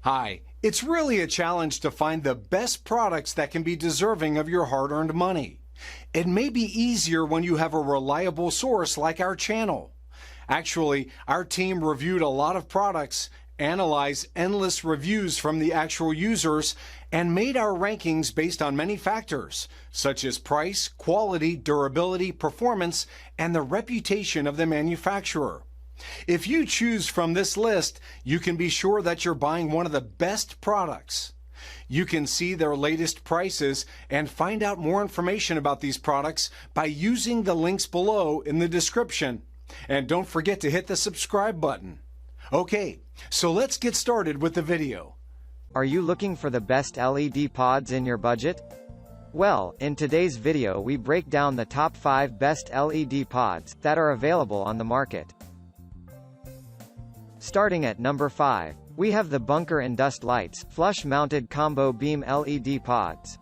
Hi, it's really a challenge to find the best products that can be deserving of your hard-earned money. It may be easier when you have a reliable source like our channel. Actually, our team reviewed a lot of products, analyzed endless reviews from the actual users, and made our rankings based on many factors, such as price, quality, durability, performance, and the reputation of the manufacturer. If you choose from this list, you can be sure that you're buying one of the best products. You can see their latest prices and find out more information about these products by using the links below in the description. And don't forget to hit the subscribe button. Okay, so let's get started with the video. Are you looking for the best LED pods in your budget? Well, in today's video we break down the top 5 best LED pods that are available on the market. Starting at number 5, we have the Bunker Indust Lights flush-mounted combo beam LED pods.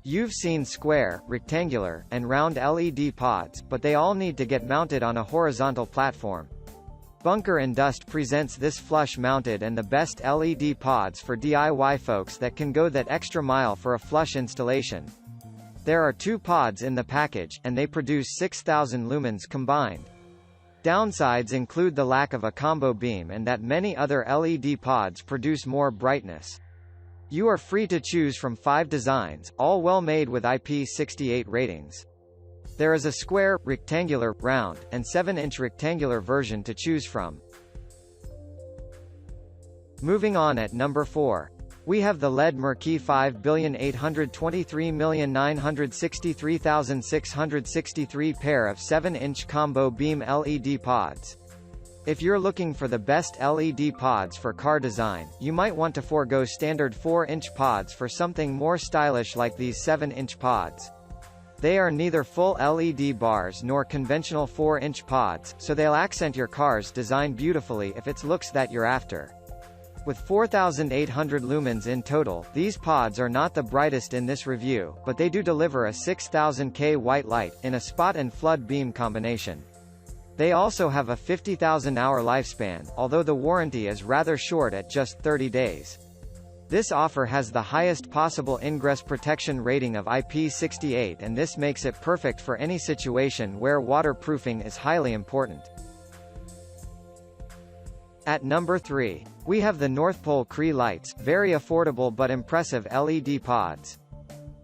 You've seen square, rectangular, and round LED pods, but they all need to get mounted on a horizontal platform. Bunker Indust presents this flush-mounted and the best LED pods for DIY folks that can go that extra mile for a flush installation. There are 2 pods in the package, and they produce 6,000 lumens combined. Downsides include the lack of a combo beam and that many other LED pods produce more brightness. You are free to choose from 5 designs, all well made with IP68 ratings. There is a square, rectangular, round, and 7-inch rectangular version to choose from. Moving on at number 4. We have the LEDMircy 5,823,963,663 pair of 7-inch combo beam LED pods. If you're looking for the best LED pods for car design, you might want to forego standard 4-inch pods for something more stylish like these 7-inch pods. They are neither full LED bars nor conventional 4-inch pods, so they'll accent your car's design beautifully if it's looks that you're after. With 4,800 lumens in total, these pods are not the brightest in this review, but they do deliver a 6,000K white light, in a spot and flood beam combination. They also have a 50,000-hour lifespan, although the warranty is rather short at just 30 days. This offer has the highest possible ingress protection rating of IP68, and this makes it perfect for any situation where waterproofing is highly important. At number 3, we have the Northpole Cree lights, very affordable but impressive LED pods.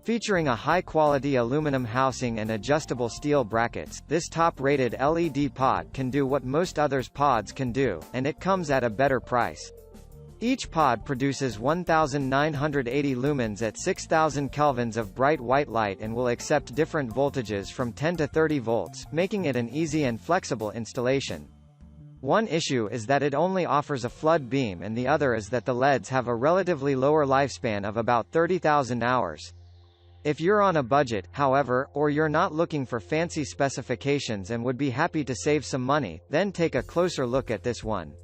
Featuring a high-quality aluminum housing and adjustable steel brackets, this top-rated LED pod can do what most others pods can do, and it comes at a better price. Each pod produces 1,980 lumens at 6,000 kelvins of bright white light and will accept different voltages from 10 to 30 volts, making it an easy and flexible installation. One issue is that it only offers a flood beam, and the other is that the LEDs have a relatively lower lifespan of about 30,000 hours. If you're on a budget, however, or you're not looking for fancy specifications and would be happy to save some money, then take a closer look at this one.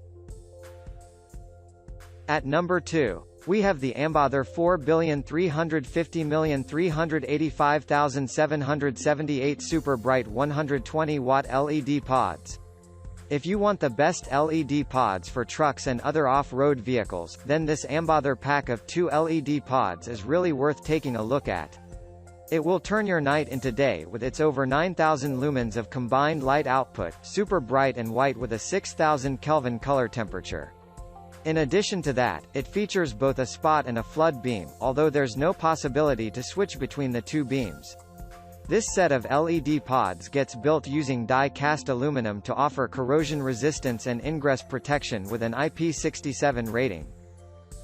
At number 2, we have the Ambother 4,350,385,778 super bright 120-watt LED pods. If you want the best LED pods for trucks and other off-road vehicles, then this Ambother pack of 2 LED pods is really worth taking a look at. It will turn your night into day with its over 9,000 lumens of combined light output, super bright and white with a 6,000 Kelvin color temperature. In addition to that, it features both a spot and a flood beam, although there's no possibility to switch between the 2 beams. This set of LED pods gets built using die-cast aluminum to offer corrosion resistance and ingress protection with an IP67 rating.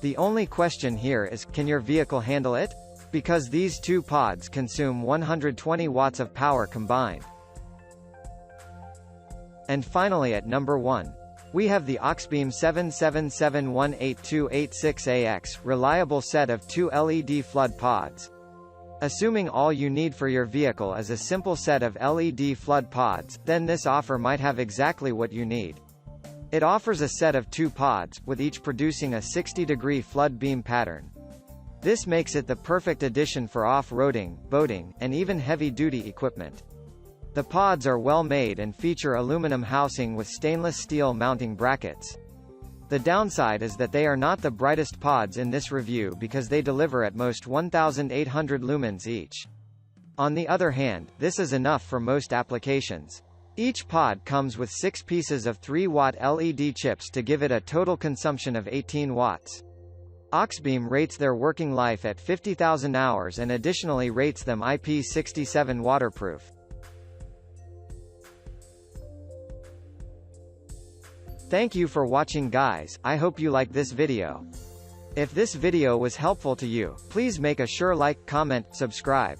The only question here is, can your vehicle handle it? Because these 2 pods consume 120 watts of power combined. And finally at number 1, we have the Auxbeam 777182886AX, reliable set of 2 LED flood pods. Assuming all you need for your vehicle is a simple set of LED flood pods, then this offer might have exactly what you need. It offers a set of 2 pods, with each producing a 60-degree flood beam pattern. This makes it the perfect addition for off-roading, boating, and even heavy-duty equipment. The pods are well made and feature aluminum housing with stainless steel mounting brackets. The downside is that they are not the brightest pods in this review because they deliver at most 1800 lumens each. On the other hand, this is enough for most applications. Each pod comes with 6 pieces of 3-watt LED chips to give it a total consumption of 18 watts. Auxbeam rates their working life at 50,000 hours and additionally rates them IP67 waterproof. Thank you for watching guys, I hope you like this video. If this video was helpful to you, please make a sure like, comment, subscribe.